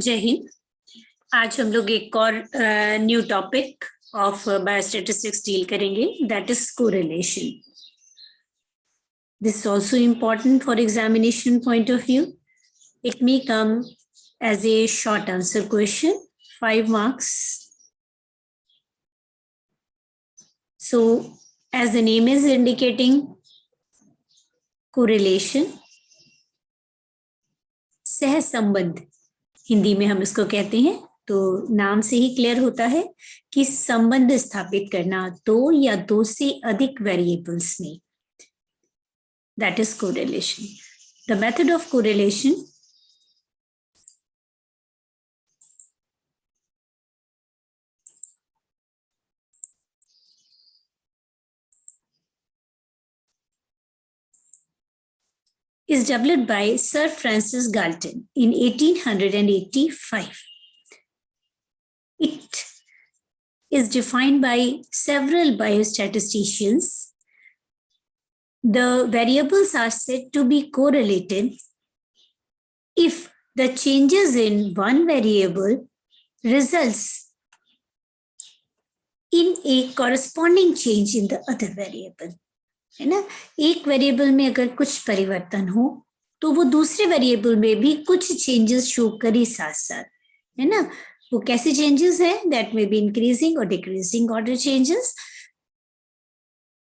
जय हिंद। आज हम लोग एक और new topic of biostatistics deal करेंगे, that is correlation. This is also important for examination point of view. It may come as a short answer question, 5 marks. So as the name is indicating, correlation, सहसंबंध हिंदी में हम इसको कहते हैं. तो नाम से ही क्लियर होता है कि संबंध स्थापित करना दो या दो से अधिक वेरिएबल्स में, that is correlation. The method of correlation is developed by Sir Francis Galton in 1885. It is defined by several biostatisticians. The variables are said to be correlated if the changes in one variable results in a corresponding change in the other variable. है ना, एक variable में अगर कुछ परिवर्तन हो तो वो दूसरे वेरिएबल में भी कुछ चेंजेस शो करे साथ साथ, है ना. वो कैसे चेंजेस है? दैट मे बी इंक्रीजिंग और decreasing order changes.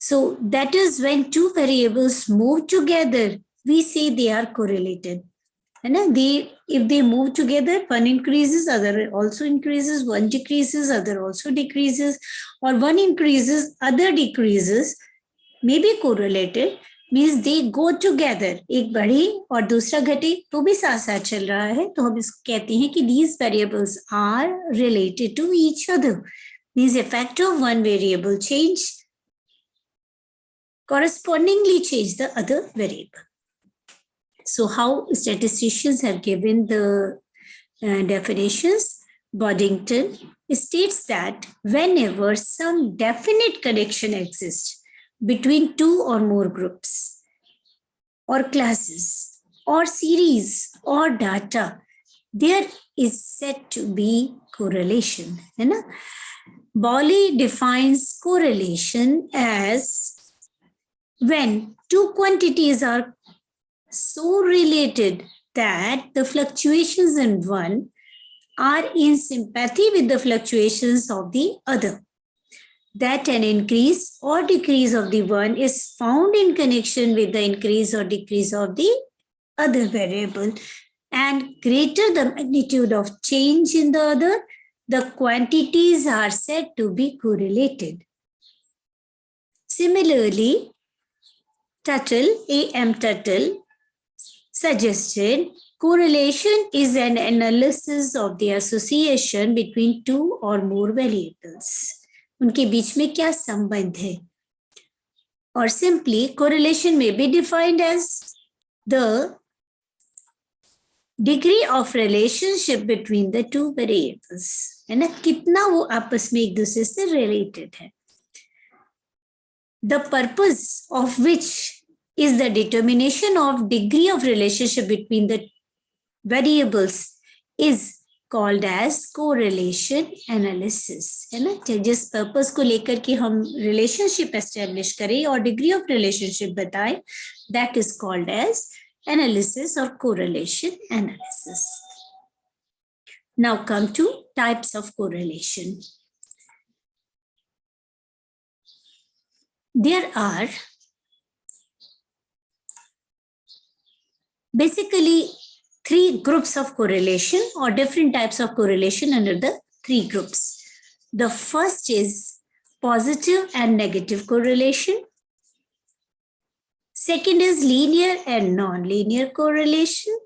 So that is when two variables move together we say they are correlated, है ना. They if they move together, one increases, other also increases, one decreases, other also decreases, और one increases, other decreases may be correlated, means they go together. एक बढ़े और दूसरा घटे तो भी साथ साथ चल रहा है, तो हम इसको कहते हैं कि these variables are related to each other. Means effect of one variable change correspondingly change the other variable. So how statisticians have given the definitions? Boddington states that whenever some definite connection exists between two or more groups or classes or series or data, there is said to be correlation, है ना. Bowley defines correlation as when two quantities are so related that the fluctuations in one are in sympathy with the fluctuations of the other, that an increase or decrease of the one is found in connection with the increase or decrease of the other variable, and greater the magnitude of change in the other, the quantities are said to be correlated. Similarly, Tuttle, A.M. Tuttle, suggested correlation is an analysis of the association between two or more variables. उनके बीच में क्या संबंध है. और simply correlation में be defined as the degree of relationship between the two variables, है ना, कितना वो आपस में एक दूसरे से रिलेटेड है. The purpose of which is the determination of degree of relationship between the variables is called as correlation analysis, है ना. जिस पर्पस को लेकर के हम रिलेशनशिप एस्टेब्लिश करें और डिग्री ऑफ रिलेशनशिप बताएं, that is called as analysis और correlation analysis. Now come to types of correlation. There are basically 3 groups of correlation or different types of correlation under the 3 groups. The first is positive and negative correlation. Second is linear and non-linear correlation.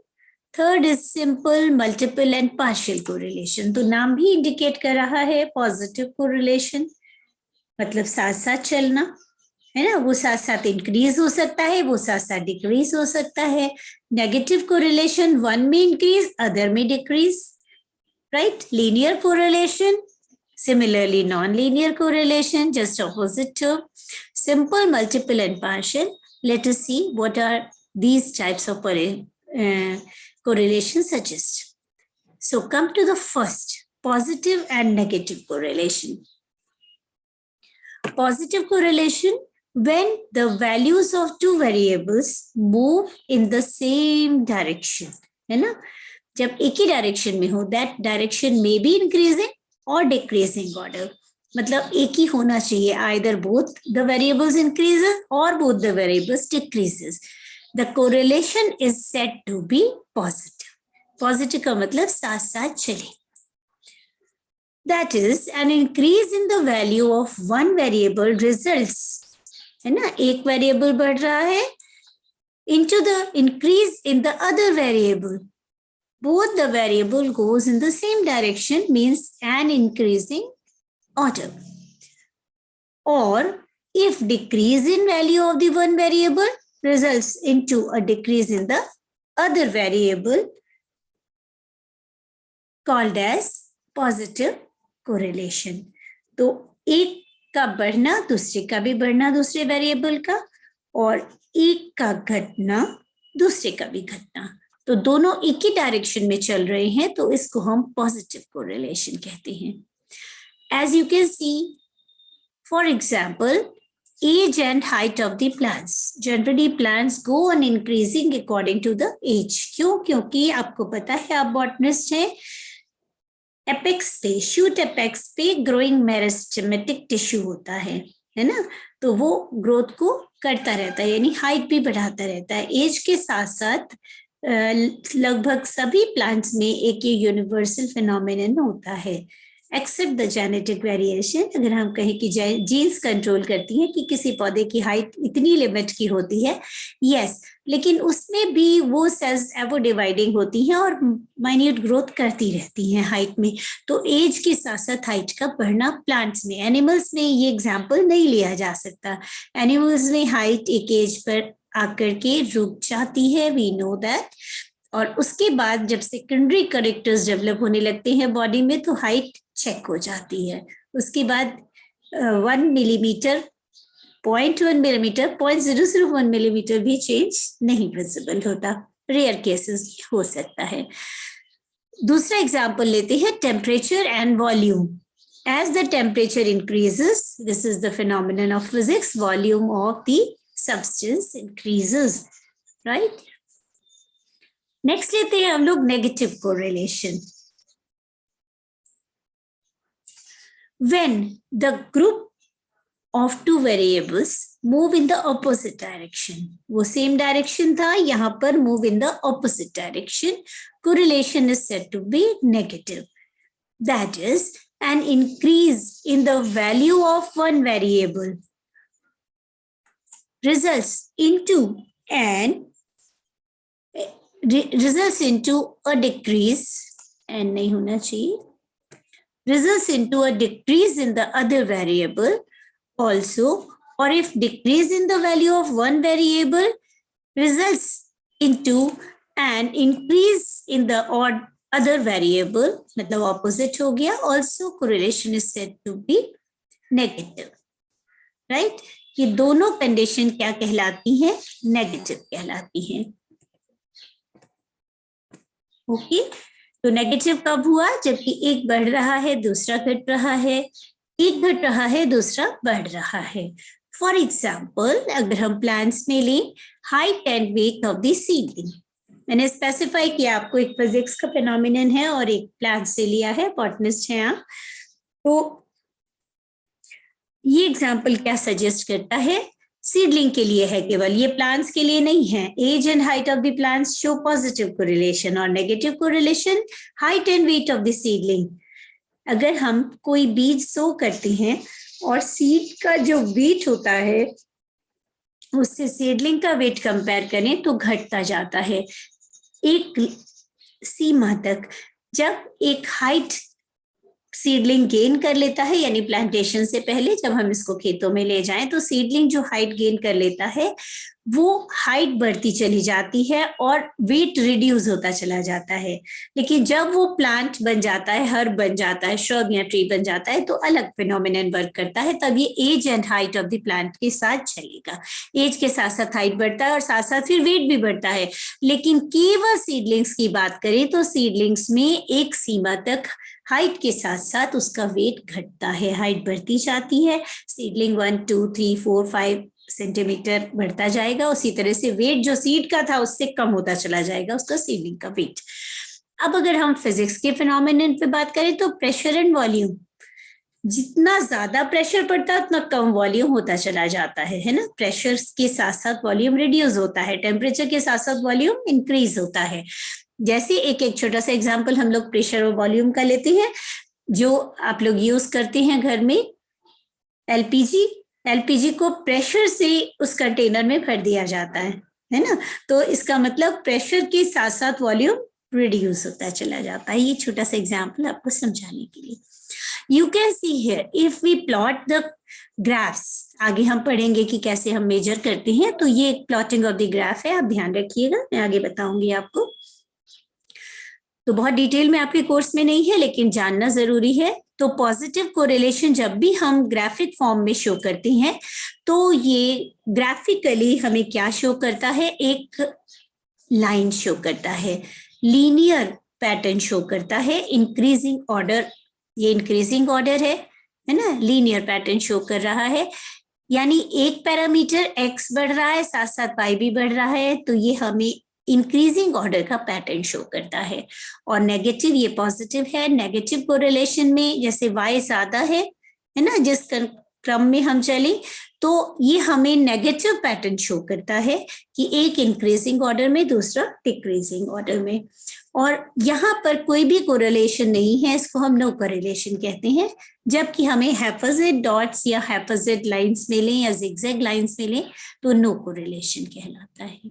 Third is simple, multiple and partial correlation. तो नाम भी indicate कर रहा है positive correlation, मतलब साथ साथ चलना, है ना. वो साथ साथ इंक्रीज हो सकता है, वो साथ साथ डिक्रीज हो सकता है. नेगेटिव कोरिलेशन, वन में इंक्रीज, अदर में decrease, right. Linear correlation, similarly non linear correlation, just opposite term. Simple, multiple and partial. Let us see what are these types of correlation suggest. So come to the first, positive and negative correlation. Positive correlation, when the values of two variables move in the same direction, है ना? जब एक ही direction में हो, that direction may be increasing or decreasing order. मतलब एक ही होना चाहिए, either both the variables increases or both the variables decreases. The correlation is said to be positive. Positive का मतलब साथ साथ चले. That is, an increase in the value of one variable results, है ना, एक variable बढ़ रहा है, into the increase in the other variable. Both the variable goes in the same direction, means an increasing order. Or if decrease in value of the one variable results into a decrease in the other variable, called as positive correlation. तो एक का बढ़ना दूसरे का भी बढ़ना दूसरे variable का, और एक का घटना दूसरे का भी घटना, तो दोनों एक ही डायरेक्शन में चल रहे हैं, तो इसको हम पॉजिटिव कोरिलेशन कहते हैं. As you can see, for example, age and height of the plants. Generally plants go on increasing according to the age. क्यों? क्योंकि आपको पता है, आप बॉटनिस्ट हैं, एपेक्स पे, शूट एपेक्स पे ग्रोइंग मेरिस्टेमेटिक टिश्यू होता है ना, तो वो ग्रोथ को करता रहता है, यानी हाइट भी बढ़ाता रहता है. एज के साथ साथ लगभग सभी प्लांट्स में एक ये यूनिवर्सल फिनोमिनन होता है, एक्सेप्ट द जेनेटिक वेरिएशन. अगर हम कहें कि जीन्स कंट्रोल करती हैं कि किसी पौधे की हाइट इतनी लिमिट की होती है, यस, लेकिन उसमें भी वो सेल्स एवो डिवाइडिंग होती हैं और माइन्यूट ग्रोथ करती रहती हैं हाइट में. तो एज के साथ साथ हाइट का बढ़ना प्लांट्स में, एनिमल्स में ये एग्जाम्पल नहीं लिया जा सकता. एनिमल्स में हाइट एक एज पर आकर के रुक जाती है, वी नो दैट, और उसके बाद जब सेकेंडरी करेक्टर्स डेवलप होने लगते हैं बॉडी में, तो हाइट चेक हो जाती है. उसके बाद 1 मिलीमीटर, 0.1 मिलीमीटर, 0.001 मिलीमीटर भी चेंज नहीं विजिबल होता, रेयर केसेस हो सकता है. दूसरा एग्जाम्पल लेते हैं, temperature and volume. As the temperature increases, this is the phenomenon of physics, volume of the substance increases, right? Next लेते हैं हम लोग negative correlation. When the group of two variables move in the opposite direction, वो same direction था, यहाँ पर move in the opposite direction, correlation is said to be negative. That is, an increase in the value of one variable results into a decrease, and नहीं होना चाहिए, results into a decrease in the other variable also, or if decrease in the value of one variable results into an increase in the other variable, मतलब opposite हो गया, also correlation is said to be negative, right? ये दोनों condition क्या कहलाती हैं? Negative कहलाती हैं. ओके, तो नेगेटिव कब हुआ? जबकि एक बढ़ रहा है दूसरा घट रहा है, एक घट रहा है दूसरा बढ़ रहा है. फॉर एग्जाम्पल, अगर हम प्लांट्स में लें, height and weight of the seedling. मैंने स्पेसिफाई किया आपको, एक फिजिक्स का फिनोमिनन है और एक प्लांट से लिया है, बॉटनिस्ट हैं आप. तो ये एग्जाम्पल क्या सजेस्ट करता है? सीडलिंग के लिए है केवल, ये प्लांट्स के लिए नहीं है. Age and height of the plants show positive correlation और negative correlation height and weight of the seedling. अगर हम कोई बीज सो करते हैं और सीड का जो वेट होता है उससे सीडलिंग का वेट कंपेयर करें तो घटता जाता है एक सीमा तक. जब एक हाइट सीडलिंग गेन कर लेता है, यानी प्लांटेशन से पहले जब हम इसको खेतों में ले जाएं, तो सीडलिंग जो हाइट गेन कर लेता है वो हाइट बढ़ती चली जाती है और वेट रिड्यूस होता चला जाता है। लेकिन जब वो प्लांट बन जाता है, हर्ब बन जाता है, श्रब या ट्री बन जाता है, तो अलग फिनोमिनन वर्क करता है। तब ये age and height of the plant के साथ चलेगा। एज के साथ साथ हाइट बढ़ता है और साथ साथ फिर वेट भी बढ़ता है। लेकिन केवल सीडलिंग्स की बात करें तो सीडलिंग्स में एक सीमा तक हाइट के साथ साथ उसका वेट घटता है, हाइट बढ़ती जाती है। सीडलिंग 1, 2, 3, 4, 5 सेंटीमीटर बढ़ता जाएगा। उसी तरह से वेट जो सीड का था उससे कम होता चला जाएगा उसका सीडलिंग का वेट। अब अगर हम फिजिक्स के फिनोमिनन पे बात करें तो प्रेशर एंड वॉल्यूम, जितना ज्यादा प्रेशर पड़ता है उतना कम वॉल्यूम होता चला जाता है ना। प्रेशर के साथ साथ वॉल्यूम रिड्यूस होता है, टेम्परेचर के साथ साथ वॉल्यूम इंक्रीज होता है। जैसे एक छोटा सा एग्जांपल हम लोग प्रेशर और वॉल्यूम का लेते हैं, जो आप लोग यूज करते हैं घर में, एलपीजी को प्रेशर से उस कंटेनर में भर दिया जाता है ना। तो इसका मतलब प्रेशर के साथ साथ वॉल्यूम रिड्यूस होता चला जाता है। ये छोटा सा एग्जांपल आपको समझाने के लिए। You can see here if we plot the graphs, आगे हम पढ़ेंगे कि कैसे हम मेजर करते हैं। तो ये एक प्लॉटिंग ऑफ द ग्राफ है, आप ध्यान रखिएगा, मैं आगे बताऊंगी आपको। तो बहुत डिटेल में आपके कोर्स में नहीं है लेकिन जानना जरूरी है। तो पॉजिटिव कोरिलेशन जब भी हम ग्राफिक फॉर्म में शो करते हैं तो ये ग्राफिकली हमें क्या शो करता है, एक लाइन शो करता है, लीनियर पैटर्न शो करता है, इंक्रीजिंग ऑर्डर, ये इंक्रीजिंग ऑर्डर है ना, लीनियर पैटर्न शो कर रहा है। यानी एक पैरामीटर x बढ़ रहा है, साथ साथ y भी बढ़ रहा है, तो ये हमें इंक्रीजिंग ऑर्डर का पैटर्न शो करता है। और नेगेटिव, ये पॉजिटिव है। नेगेटिव कोरिलेशन में जैसे y ज्यादा है ना, जिस क्रम में हम चले, तो ये हमें नेगेटिव पैटर्न शो करता है कि एक इंक्रीजिंग ऑर्डर में, दूसरा डिक्रीजिंग ऑर्डर में। और यहाँ पर कोई भी कोरिलेशन नहीं है, इसको हम नो कोरिलेशन कहते हैं। जबकि हमें हैपोजेट डॉट्स या हैपोजेट लाइंस मिले या जिगजैग लाइंस मिले तो नो कोरिलेशन कहलाता है।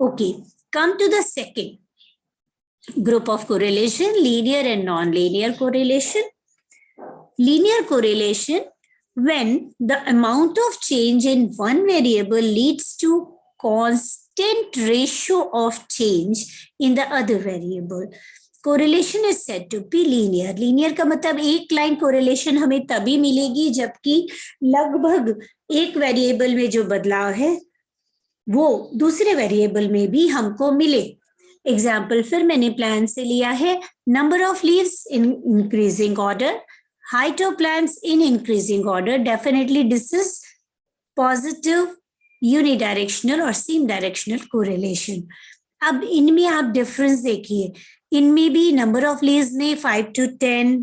Okay, come to the second group of correlation, linear and non linear correlation. Linear correlation, when the amount of change in one variable leads to constant ratio of change in the other variable. Correlation is said to be linear. Linear का मतलब एक line correlation हमें तभी मिलेगी जबकि लगभग एक variable में जो बदलाव है वो दूसरे वेरिएबल में भी हमको मिले। एग्जाम्पल फिर मैंने प्लान से लिया है, number of leaves in increasing order, height of plants in increasing order. Definitely this is positive unidirectional or same directional correlation. अब इनमें आप डिफरेंस देखिए, इनमें भी नंबर ऑफ लीव्स में 5 to 10,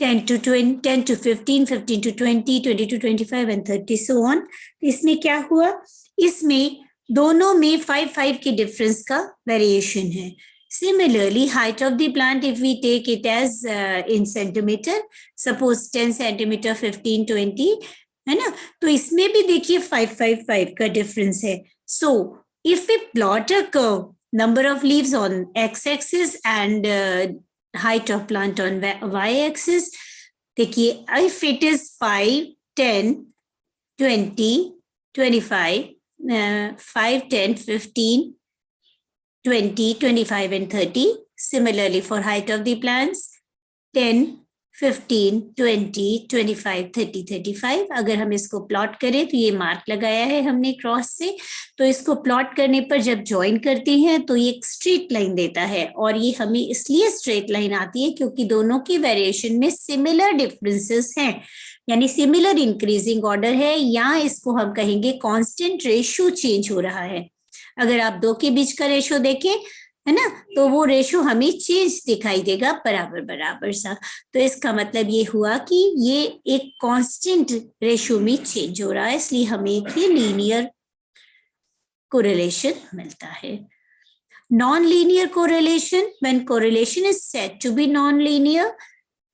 10 to 20, 10 to 15, 15 to 20, 20 to 25 and 30 so on. इसमें क्या हुआ, इसमें दोनों में 5 के डिफरेंस का वेरिएशन है। Similarly, height of the plant, if we take it as in centimeter, suppose 10 centimeter, 15, 20, है ना, तो इसमें भी देखिए 5 का डिफरेंस है। So, if we plot a curve, number of leaves on x-axis and height of plant on y-axis, देखिए if it is 5, 10, 20, 25, 5, 10, 15, 20, 25 and 30. Similarly for height of the plants, 10, 15, 20, 25, 30, 35. अगर हम इसको प्लॉट करें तो ये मार्क लगाया है हमने क्रॉस से, तो इसको प्लॉट करने पर जब ज्वाइन करते हैं तो ये एक स्ट्रेट लाइन देता है। और ये हमें इसलिए स्ट्रेट लाइन आती है क्योंकि दोनों की वेरिएशन में सिमिलर डिफरेंसेस हैं, यानी सिमिलर इंक्रीजिंग ऑर्डर है, या इसको हम कहेंगे कांस्टेंट रेशियो चेंज हो रहा है। अगर आप दो के बीच का रेशो देखें, है ना, तो वो रेशो हमें चेंज दिखाई देगा बराबर बराबर सा। तो इसका मतलब ये हुआ कि ये एक कांस्टेंट रेशो में चेंज हो रहा है, इसलिए हमें एक लीनियर कोरिलेशन मिलता है। Non linear correlation, when correlation is said to be non linear,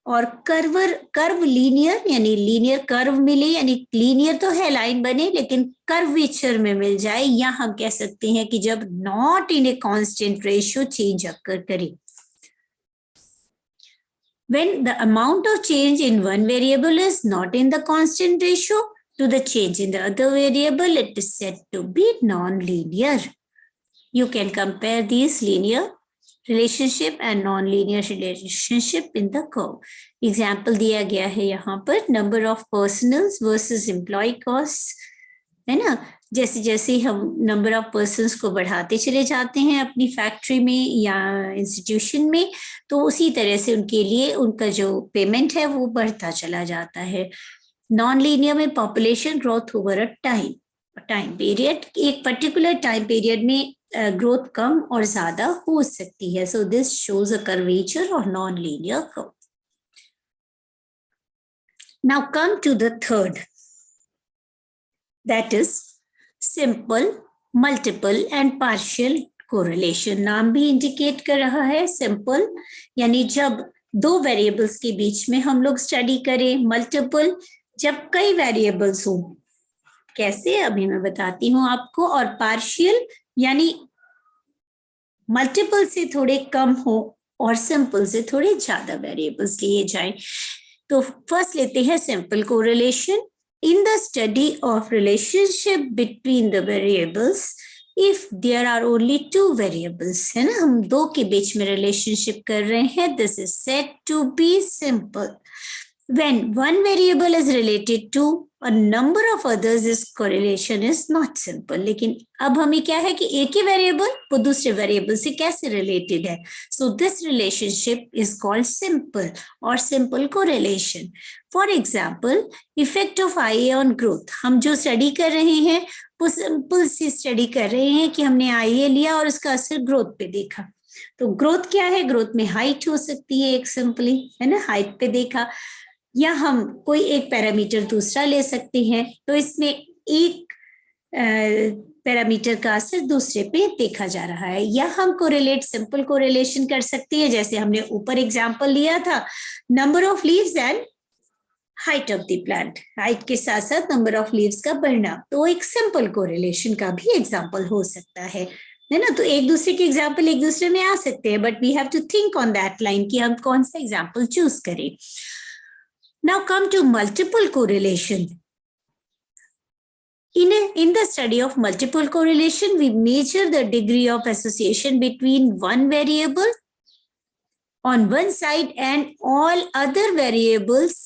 और कर्व लीनियर, यानी लीनियर कर्व मिले, यानी लीनियर तो है लाइन बने लेकिन कर्वेचर में मिल जाए, या हम कह सकते हैं कि जब not in a constant ratio change occur करे। When the amount of change in one variable is not in the constant ratio, to the change in the other variable, it is said to be non-linear. You can compare these linear relationship and non-linear relationship in the curve. Example दिया गया है यहाँ पर, number of personals versus employee costs, है ना। जैसे जैसे हम नंबर ऑफ पर्सन्स को बढ़ाते चले जाते हैं अपनी फैक्ट्री में या इंस्टीट्यूशन में, तो उसी तरह से उनके लिए उनका जो पेमेंट है वो बढ़ता चला जाता है। नॉन लीनियर में population growth over a time period, एक पर्टिकुलर टाइम पीरियड में ग्रोथ कम और ज्यादा हो सकती है। So this shows a curvature और non linear curve. Now come to the third, that is simple, multiple and partial correlation. नाम भी इंडिकेट कर रहा है सिंपल यानी जब दो वेरिएबल्स के बीच में हम लोग स्टडी करें, मल्टीपल जब कई वेरिएबल्स हो, कैसे अभी मैं बताती हूं आपको, और पार्शियल यानी मल्टीपल से थोड़े कम हो और सिंपल से थोड़े ज्यादा वेरिएबल्स लिए जाएं। तो फर्स्ट लेते हैं simple correlation. In the study of relationship between the variables, if there are only two variables, है ना, हम दो के बीच में relationship कर रहे हैं, this is said to be simple. When one variable is related to a number of others, this correlation is not simple. लेकिन अब हमें क्या है कि एक ही वेरिएबल वो दूसरे वेरिएबल से कैसे रिलेटेड है, so this relationship is called simple or simple correlation. For example, effect of IA on growth, हम जो स्टडी कर रहे हैं वो सिंपल सी स्टडी कर रहे हैं कि हमने IA लिया और उसका असर ग्रोथ पे देखा। तो ग्रोथ क्या है, ग्रोथ में हाइट हो सकती है एक सिंपली, है ना, हाइट पे देखा, या हम कोई एक पैरामीटर दूसरा ले सकते हैं, तो इसमें एक पैरामीटर का असर दूसरे पे देखा जा रहा है। या हम कोरिलेट सिंपल कोरिलेशन कर सकते हैं, जैसे हमने ऊपर एग्जांपल लिया था, number of leaves and height of the plant, height के साथ साथ नंबर ऑफ लीव्स का बढ़ना, तो एक सिंपल कोरिलेशन का भी एग्जांपल हो सकता है ना। तो एक दूसरे के एग्जांपल एक दूसरे में आ सकते हैं, but we have to think on that line कि हम कौन सा एग्जांपल चूज करें। Now come to multiple correlation. In the study of multiple correlation, we measure the degree of association between one variable on one side and all other variables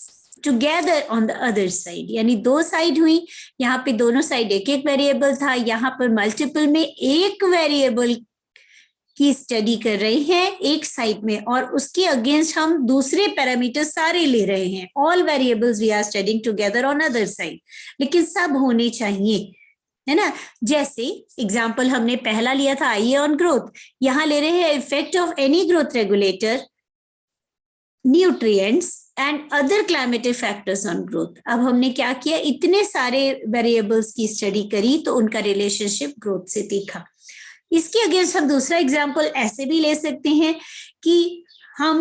together on the other side. यानी दो side हुई, यहाँ पे दोनों side एक एक variable था, यहाँ पर मल्टीपल में एक वेरिएबल की स्टडी कर रहे हैं एक साइड में और उसके अगेंस्ट हम दूसरे पैरामीटर सारे ले रहे हैं। All variables we are studying together on other side, लेकिन सब होने चाहिए, है ना। जैसे एग्जांपल हमने पहला लिया था आईए ऑन ग्रोथ, यहाँ ले रहे हैं effect of any growth regulator, nutrients and other climatic factors on growth. अब हमने क्या किया, इतने सारे वेरिएबल्स की स्टडी करी तो उनका रिलेशनशिप ग्रोथ से देखा। इसके अगेंस्ट हम दूसरा एग्जाम्पल ऐसे भी ले सकते हैं कि हम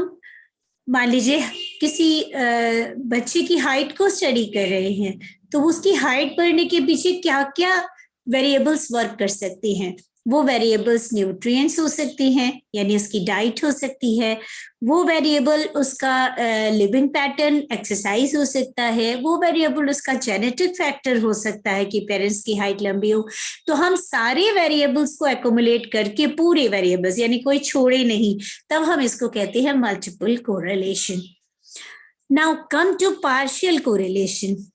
मान लीजिए किसी बच्चे की हाइट को स्टडी कर रहे हैं, तो उसकी हाइट बढ़ने के पीछे क्या क्या वेरिएबल्स वर्क कर सकते हैं। वो वेरिएबल्स न्यूट्रिएंट्स हो सकती हैं, यानी उसकी डाइट हो सकती है, वो वेरिएबल उसका लिविंग पैटर्न एक्सरसाइज हो सकता है, वो वेरिएबल उसका जेनेटिक फैक्टर हो सकता है कि पेरेंट्स की हाइट लंबी हो। तो हम सारे वेरिएबल्स को एक्युमुलेट करके पूरे वेरिएबल्स यानी कोई छोड़े नहीं, तब हम इसको कहते हैं multiple correlation. Now come to partial correlation.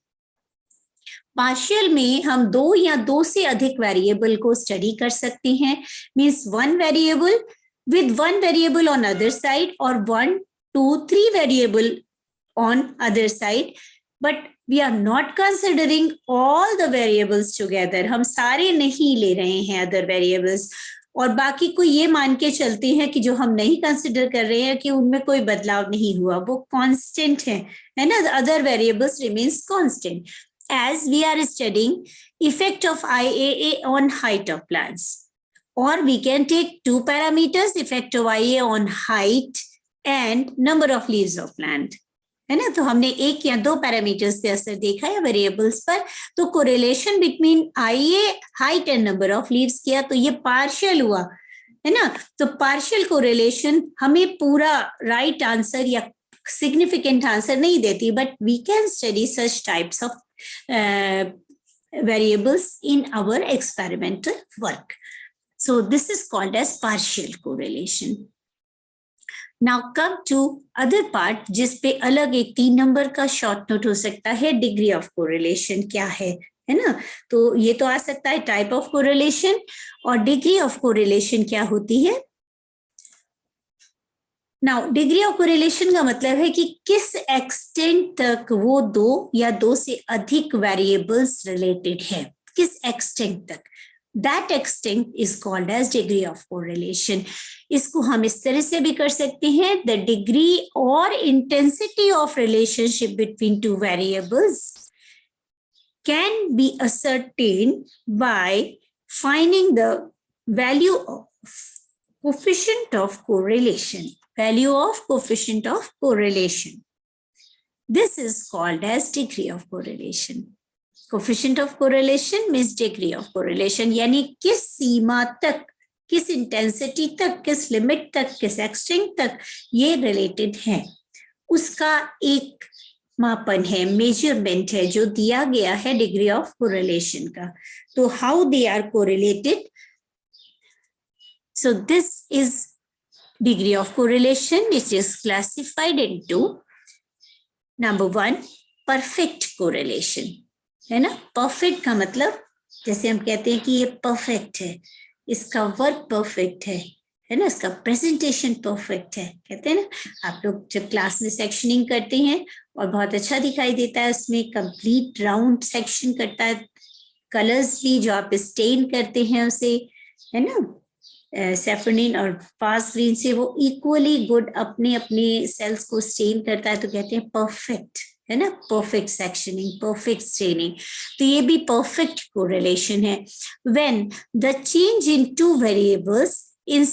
Partial में हम दो या दो से अधिक वेरिएबल को स्टडी कर सकते हैं, means one variable with one variable on other side or 1, 2, 3 variable on other side, but we are not considering all the variables together. हम सारे नहीं ले रहे हैं other variables और बाकी को ये मान के चलते हैं कि जो हम नहीं कंसिडर कर रहे हैं कि उनमें कोई बदलाव नहीं हुआ, वो कांस्टेंट है ना, other variables remains constant as we are studying effect of IAA on height of plants. Or we can take two parameters, effect of IA on height and number of leaves of plant, है ना। तो हमने एक या दो parameters पे असर देखा है वेरिएबल्स पर, तो correlation between IA, height and number of leaves किया, तो ये पार्शियल हुआ, है ना। तो पार्शियल कोरिलेशन हमें पूरा राइट आंसर या सिग्निफिकेंट आंसर नहीं देती, but we can study such types of variables in our experimental work. So this is called as partial correlation. Now come to other part, जिस पे अलग एक 3 नंबर का शॉर्ट नोट हो सकता है, डिग्री ऑफ कोरिलेशन क्या है ना? तो ये तो आ सकता है टाइप ऑफ कोरिलेशन, और डिग्री ऑफ कोरिलेशन क्या होती है? नाउ डिग्री ऑफ कोरिलेशन का मतलब है कि किस एक्सटेंट तक वो 2 या 2 से अधिक वेरिएबल्स रिलेटेड है, किस एक्सटेंट तक, that extent is called as degree of correlation. इसको हम इस तरह से भी कर सकते हैं, the degree or intensity of relationship between two variables can be ascertained by finding the value of coefficient of correlation. Value of coefficient of correlation. This is called as degree of correlation. Coefficient of correlation means degree of correlation, यानी किस सीमा तक, किस intensity तक, किस limit तक, किस extent तक ये रिलेटेड है, उसका एक मापन है, मेजरमेंट है जो दिया गया है डिग्री ऑफ कोरिलेशन का. तो how they are correlated? So this is degree of correlation which is classified into number 1 perfect correlation, है ना? परफेक्ट का मतलब जैसे हम कहते हैं कि ये परफेक्ट है, इसका वर्क परफेक्ट है ना, इसका प्रेजेंटेशन परफेक्ट है, कहते हैं ना. आप लोग जब क्लास में सेक्शनिंग करते हैं और बहुत अच्छा दिखाई देता है, उसमें कंप्लीट राउंड सेक्शन करता है, कलर्स भी जो आप स्टेन करते हैं उसे, है ना, सैफरनिन और फास्ट ग्रीन से वो इक्वली गुड अपने अपने सेल्स को स्टेन करता है, तो कहते हैं परफेक्ट, है ना, परफेक्ट सेक्शनिंग, परफेक्ट स्टेनिंग. तो ये भी परफेक्ट कोरिलेशन है. When the change in two variables is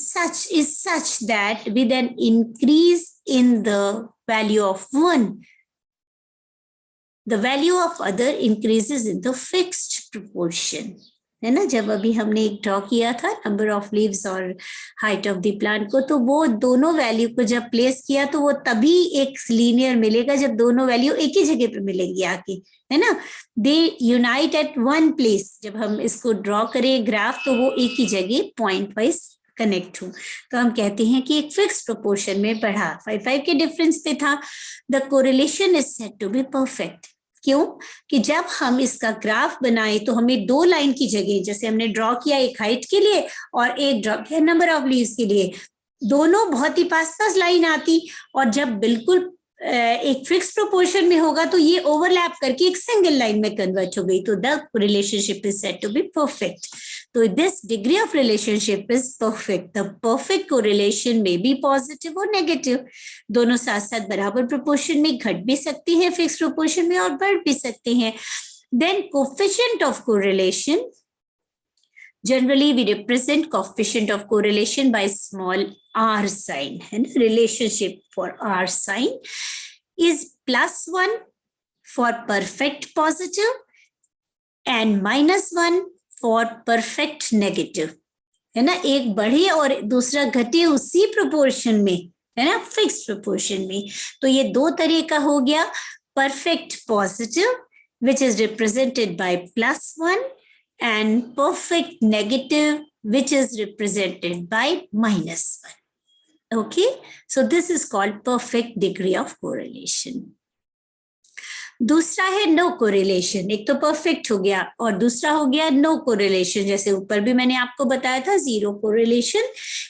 such that with an increase in the value of one, the value of other increases in the fixed proportion, है ना. जब अभी हमने एक ड्रॉ किया था नंबर ऑफ लीव्स और हाइट ऑफ द प्लांट को, तो वो दोनों वैल्यू को जब प्लेस किया तो वो तभी एक लीनियर मिलेगा जब दोनों वैल्यू एक ही जगह पे मिलेंगी आके, है ना. They unite at one place. जब हम इसको ड्रॉ करें ग्राफ तो वो एक ही जगह पॉइंट वाइज कनेक्ट हो, तो हम कहते हैं कि एक फिक्स प्रोपोर्शन में बढ़ा. 5 के डिफरेंस पे था. The correlation is said to be perfect. क्यों? कि जब हम इसका ग्राफ बनाए तो हमें 2 लाइन की जगह, जैसे हमने ड्रॉ किया एक हाइट के लिए और एक ड्रॉ किया नंबर ऑफ लीव्स के लिए, दोनों बहुत ही पास पास लाइन आती, और जब बिल्कुल एक फिक्स प्रोपोर्शन में होगा तो ये ओवरलैप करके एक सिंगल लाइन में कन्वर्ट हो गई. तो the relationship is said to be perfect. तो this degree of relationship is perfect. The perfect correlation में बी पॉजिटिव और नेगेटिव, दोनों साथ साथ बराबर प्रोपोर्शन में घट भी सकती हैं फिक्स प्रोपोर्शन में, और बढ़ भी सकते हैं. Then coefficient of correlation, generally we represent coefficient of correlation by small r sign, and relationship for r sign is +1 for perfect positive and -1 for perfect negative, है ना. एक बढ़े और दूसरा घटे उसी प्रोपोर्शन में, है ना, फिक्स प्रोपोर्शन में. तो ये 2 तरह का हो गया. Perfect positive which is represented by +1, and perfect negative which is represented by -1. Okay, so this is called perfect degree of correlation. दूसरा है नो कोरिलेशन. एक तो परफेक्ट हो गया और दूसरा हो गया नो कोरिलेशन. जैसे ऊपर भी मैंने आपको बताया था, zero correlation.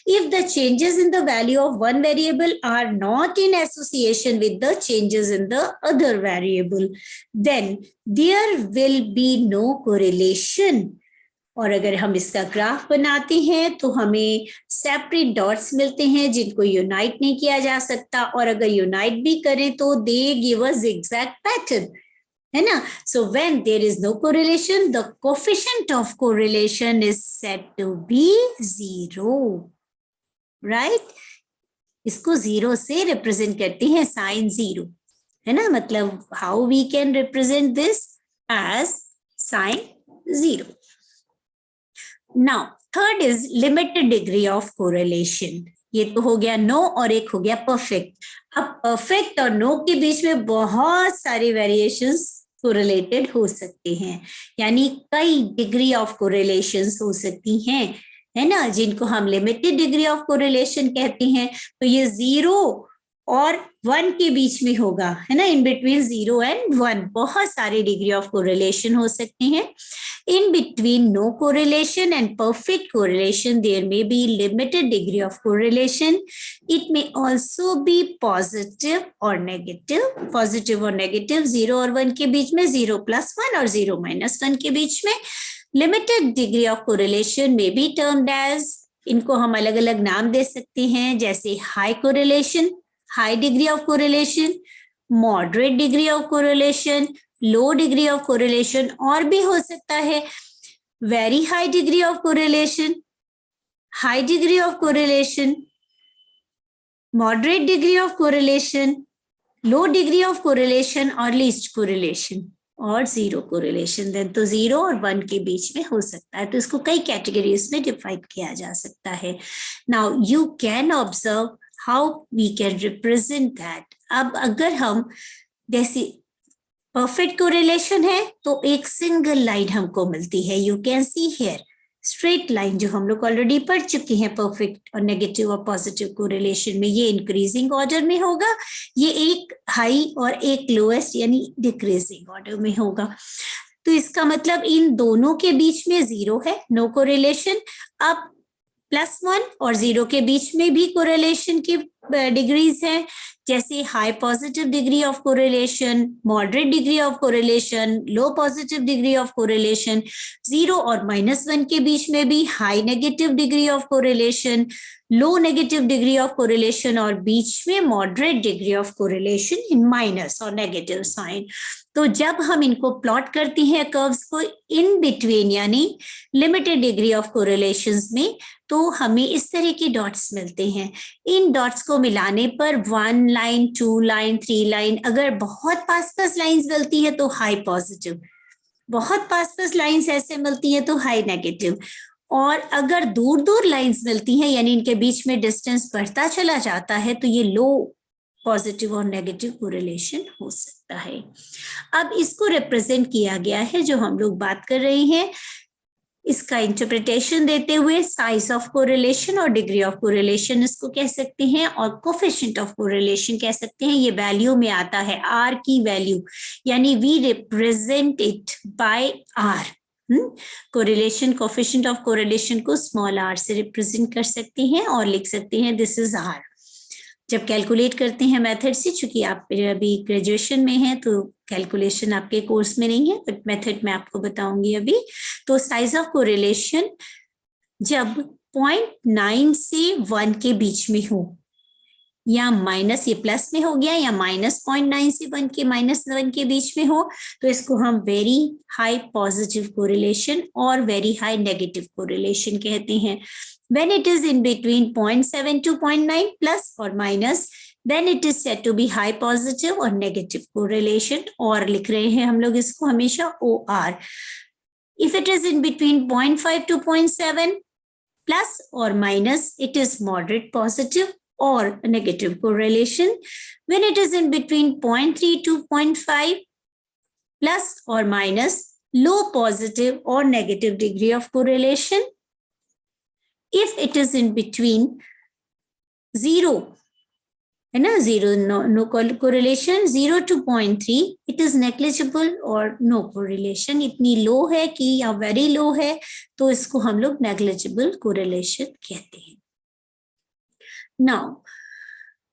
If the changes in the value of one variable are not in association with the changes in the other variable, then there will be no correlation. और अगर हम इसका ग्राफ बनाते हैं तो हमें सेपरेट डॉट्स मिलते हैं जिनको यूनाइट नहीं किया जा सकता, और अगर यूनाइट भी करें तो they give us exact pattern, है ना. So when there is no correlation, the coefficient of correlation is said to be 0, right. इसको 0 से रिप्रेजेंट करते हैं, साइन 0, है ना. मतलब how we can represent this as sign 0. Now, third is limited degree of correlation. ये तो हो गया नो और एक हो गया परफेक्ट. अब परफेक्ट और नो के बीच में बहुत सारे वेरिएशंस कोरिलेटेड हो सकते हैं, यानी कई डिग्री ऑफ कोरिलेशंस हो सकती हैं, है ना, जिनको हम लिमिटेड डिग्री ऑफ कोरिलेशन कहते हैं। तो ये 0 और 1 के बीच में होगा, है ना, इन बिटवीन 0 एंड 1 बहुत सारे डिग्री ऑफ कोरिलेशन हो सकते हैं। In between no correlation and perfect correlation, there may be limited degree of correlation. It may also be positive or negative. Positive or negative, 0 और 1 के बीच में, 0 plus 1 और 0 minus 1 के बीच में. Limited degree of correlation may be termed as, इनको हम अलग अलग नाम दे सकते हैं, जैसे high correlation, high degree of correlation, moderate degree of correlation, low degree of correlation, और भी हो सकता है very high degree of correlation, high degree of correlation, moderate degree of correlation, low degree of correlation और least correlation और 0 correlation. Then तो 0 और 1 के बीच में हो सकता है। तो इसको कई कैटेगरीज में डिवाइड किया जा सकता है। Now you can observe how we can represent that. अब अगर हम जैसे परफेक्ट कोरिलेशन है तो एक सिंगल लाइन हमको मिलती है, you can see here straight line, जो हम लोग ऑलरेडी पढ़ चुके हैं परफेक्ट और नेगेटिव और पॉजिटिव कोरिलेशन में। ये इंक्रीजिंग ऑर्डर में होगा, ये एक हाई और एक लोएस्ट यानी डिक्रीजिंग ऑर्डर में होगा। तो इसका मतलब इन दोनों के बीच में 0 है, नो कोरिलेशन। अब +1 और 0 के बीच में भी कोरिलेशन की डिग्रीज हैं, जैसे high positive degree of correlation, moderate degree of correlation, low positive degree of correlation. 0 और -1 के बीच में भी high negative degree of correlation, low negative degree of correlation और बीच में moderate degree of correlation in minus और negative sign. तो जब हम इनको प्लॉट करते हैं कर्व्स को इन बिटवीन यानी लिमिटेड डिग्री ऑफ कोरिलेशंस में, तो हमें इस तरह के डॉट्स मिलते हैं। इन डॉट्स को मिलाने पर 1 लाइन, 2 लाइन, 3 लाइन, अगर बहुत पास पास लाइंस मिलती है तो हाई पॉजिटिव, बहुत पास पास लाइंस ऐसे मिलती है तो हाई नेगेटिव, और अगर दूर दूर लाइंस मिलती हैं यानी इनके बीच में डिस्टेंस बढ़ता चला जाता है तो ये लो पॉजिटिव और नेगेटिव कोरिलेशन हो सकता है। अब इसको रिप्रेजेंट किया गया है जो हम लोग बात कर रहे हैं, इसका इंटरप्रिटेशन देते हुए साइज ऑफ कोरिलेशन और डिग्री ऑफ कोरिलेशन इसको कह सकते हैं, और कोफिशिएंट ऑफ कोरिलेशन कह सकते हैं। ये वैल्यू में आता है, आर की वैल्यू, यानी we represent it by R. Correlation, coefficient of correlation को स्मॉल आर से रिप्रेजेंट कर सकते हैं और लिख सकते हैं दिस इज आर। जब कैलकुलेट करते हैं मेथड से, चूंकि आप अभी ग्रेजुएशन में हैं तो कैलकुलेशन आपके कोर्स में नहीं है, बट मेथड मैं आपको बताऊंगी अभी। तो साइज ऑफ कोरिलेशन जब 0.9 से 1 के बीच में हो, या माइनस, ये प्लस में हो गया, या -0.9 से 1 के -1 के बीच में हो, तो इसको हम वेरी हाई पॉजिटिव कोरिलेशन और वेरी हाई नेगेटिव कोरिलेशन कहते हैं। When it is in between 0.7 to 0.9 plus or minus, then it is said to be high positive or negative correlation, और लिख रहे हैं हम लोग इसको हमेशा OR. If it is in between 0.5 to 0.7 plus or minus, it is moderate positive or negative correlation. When it is in between 0.3 to 0.5 plus or minus, low positive or negative degree of correlation. If it is in between 0, है ना, 0 no correlation, 0 to 0.3, it is negligible or no correlation. इतनी लो है कि या very low है तो इसको हम लोग negligible correlation कहते हैं। Now,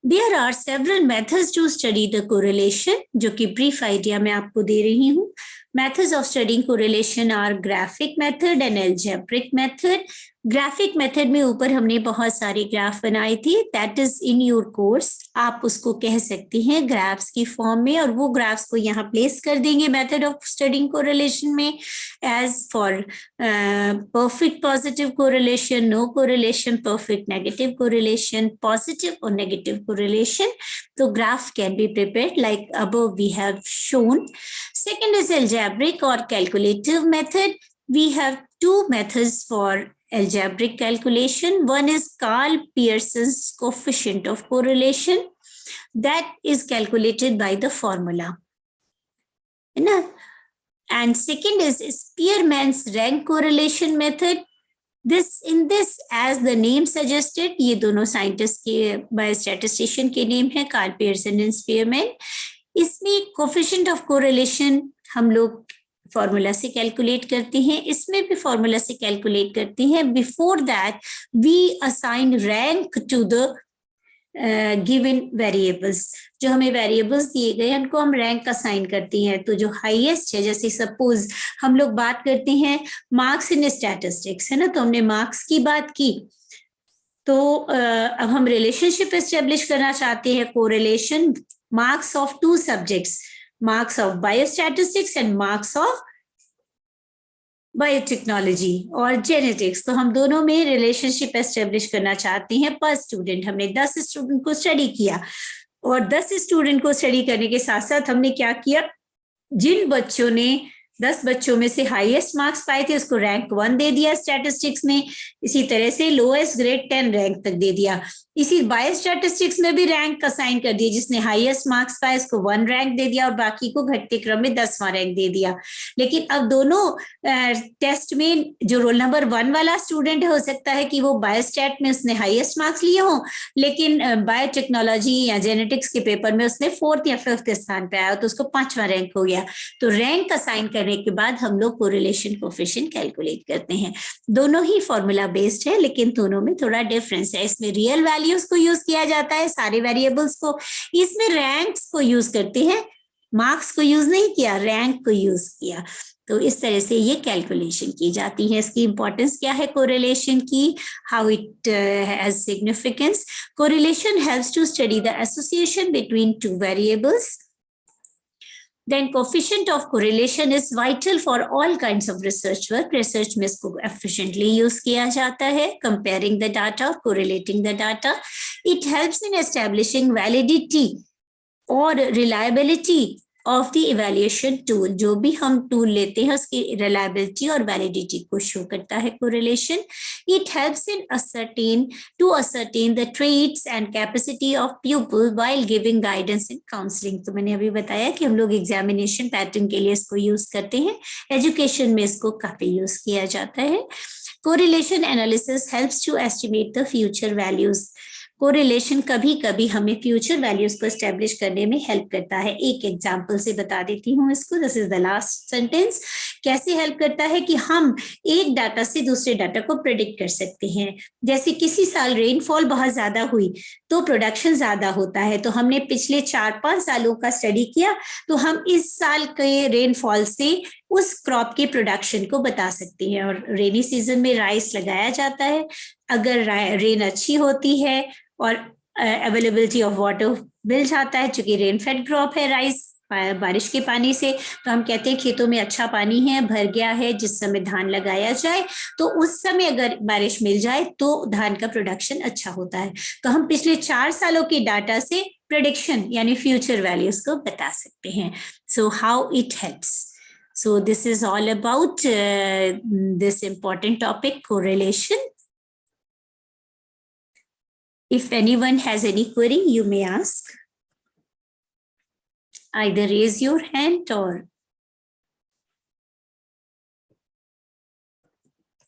there are several methods to study the correlation, जो कि brief idea मैं आपको दे रही हूँ। Methods of studying correlation are graphic method and algebraic method. Graphic method में ऊपर हमने बहुत सारे ग्राफ बनाए थे, that is in your course. आप उसको कह सकते हैं ग्राफ्स की फॉर्म में, और वो ग्राफ्स को यहाँ प्लेस कर देंगे मेथड ऑफ स्टडिंग कोरिलेशन में, as for perfect positive correlation, no correlation, perfect negative correlation, positive और नेगेटिव कोरिलेशन। तो graph can be prepared like above we have shown. Second is algebraic or calculative method. We have two methods for algebraic calculation. One is Karl Pearson's coefficient of correlation, that is calculated by the formula. है ना. And second is Spearman's rank correlation method. In this, as the name suggested, ये दोनों scientist के बायोस्टैटिस्टिशियन के name है, Karl Pearson and Spearman. इसमें coefficient of correlation हम लोग फॉर्मूला से कैलकुलेट करते हैं, इसमें भी फॉर्मूला से कैलकुलेट करते हैं. Before that we assign rank to the given variables. जो हमें वेरिएबल्स दिए गए हैं उनको हम रैंक असाइन करती हैं. तो जो हाईएस्ट है, जैसे सपोज हम लोग बात करते हैं मार्क्स इन स्टैटिस्टिक्स, है ना, तो हमने मार्क्स की बात की. तो अब हम रिलेशनशिप एस्टेब्लिश करना चाहते हैं, correlation marks of two subjects, marks of biostatistics and marks of biotechnology और जेनेटिक्स. तो हम दोनों में रिलेशनशिप एस्टेब्लिश करना चाहते हैं पर स्टूडेंट. हमने 10 स्टूडेंट को स्टडी किया और 10 स्टूडेंट को स्टडी करने के साथ साथ हमने क्या किया, जिन बच्चों ने 10 बच्चों में से हाईएस्ट मार्क्स पाए थे उसको रैंक 1 दे दिया स्टैटिस्टिक्स में. इसी तरह से लोएस्ट ग्रेड 10 रैंक तक दे दिया. इसी बायोस्टैटिस्टिक्स में भी रैंक असाइन कर दिया. जिसने हाईएस्ट मार्क्स पाए उसको 1 रैंक दे दिया और बाकी को घटते क्रम में 10वां रैंक दे दिया. लेकिन अब दोनों टेस्ट में जो रोल नंबर 1 वाला स्टूडेंट हो सकता है कि वो बायोस्टैट में उसने हाईएस्ट मार्क्स लिए हों, लेकिन बायोटेक्नोलॉजी या जेनेटिक्स के पेपर में उसने 4th या 5th स्थान पे आया तो उसको 5वां रैंक हो गया. तो रैंक असाइन करने के बाद हम लोग कोरिलेशन कोफिशिएंट कैलकुलेट करते हैं. दोनों ही फॉर्मूला बेस्ड है लेकिन दोनों में थोड़ा डिफरेंस है. इसमें रियल वैल्यूज को यूज किया जाता है, सारे वेरिएबल्स को. इसमें रैंक्स को यूज करते हैं, मार्क्स को यूज नहीं किया, रैंक को यूज किया. तो इस तरह से ये कैलकुलेशन की जाती है. इसकी इंपॉर्टेंस क्या है कोरिलेशन की, how it has significance. Correlation helps to study the association between two variables. Then coefficient of correlation is vital for all kinds of research work. Research में इसको efficiently use किया जाता है, comparing the data, correlating the data. It helps in establishing validity or reliability of the evaluation tool. जो भी हम tool लेते हैं उसकी reliability और validity को show करता है correlation. It helps in ascertain the traits and capacity of pupil while giving guidance in counseling. तो मैंने अभी बताया कि हम लोग examination pattern के लिए इसको use करते हैं, education में इसको काफी use किया जाता है. Correlation analysis helps to estimate the future values. Correlation कभी कभी हमें फ्यूचर वैल्यूज को एस्टेब्लिश करने में हेल्प करता है. एक एग्जांपल से बता देती हूँ इसको. This is the last sentence. कैसे हेल्प करता है कि हम एक डाटा से दूसरे डाटा को प्रेडिक्ट कर सकते हैं. जैसे किसी साल रेनफॉल बहुत ज्यादा हुई तो प्रोडक्शन ज्यादा होता है, तो हमने पिछले 4-5 सालों का स्टडी किया तो हम इस साल के रेनफॉल से उस क्रॉप के प्रोडक्शन को बता सकते हैं. और रेनी सीजन में राइस लगाया जाता है. अगर रेन अच्छी होती है और अवेलेबिलिटी ऑफ वाटर मिल जाता है, चूंकि रेन फेड क्रॉप है राइस, बारिश के पानी से, तो हम कहते हैं खेतों में अच्छा पानी है, भर गया है, जिस समय धान लगाया जाए तो उस समय अगर बारिश मिल जाए तो धान का प्रोडक्शन अच्छा होता है. तो हम पिछले 4 सालों के डाटा से प्रेडिक्शन यानी फ्यूचर वैल्यूज को बता सकते हैं. So how it helps. So this is all about this important topic, correlation. If anyone has any query, you may ask. Either raise your hand or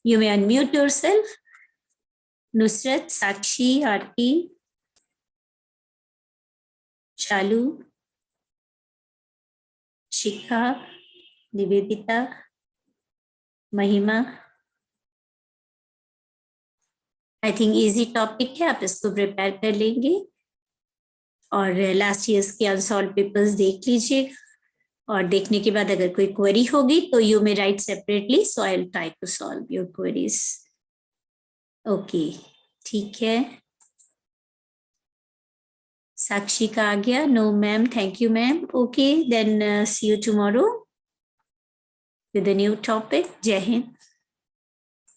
you may unmute yourself. Nusrat, Sakshi, Aarti, Shalu, Shikha, Nivedita, Mahima. I think easy topic है, आप इसको prepare कर लेंगे और last years के unsolved papers देख लीजिए और देखने के बाद अगर कोई क्वेरी होगी तो you may write separately, so I will try to solve your queries. Okay, ठीक है. साक्षी का आ गया. No ma'am, thank you ma'am. Okay, then see you tomorrow with a new topic. Jai Hind.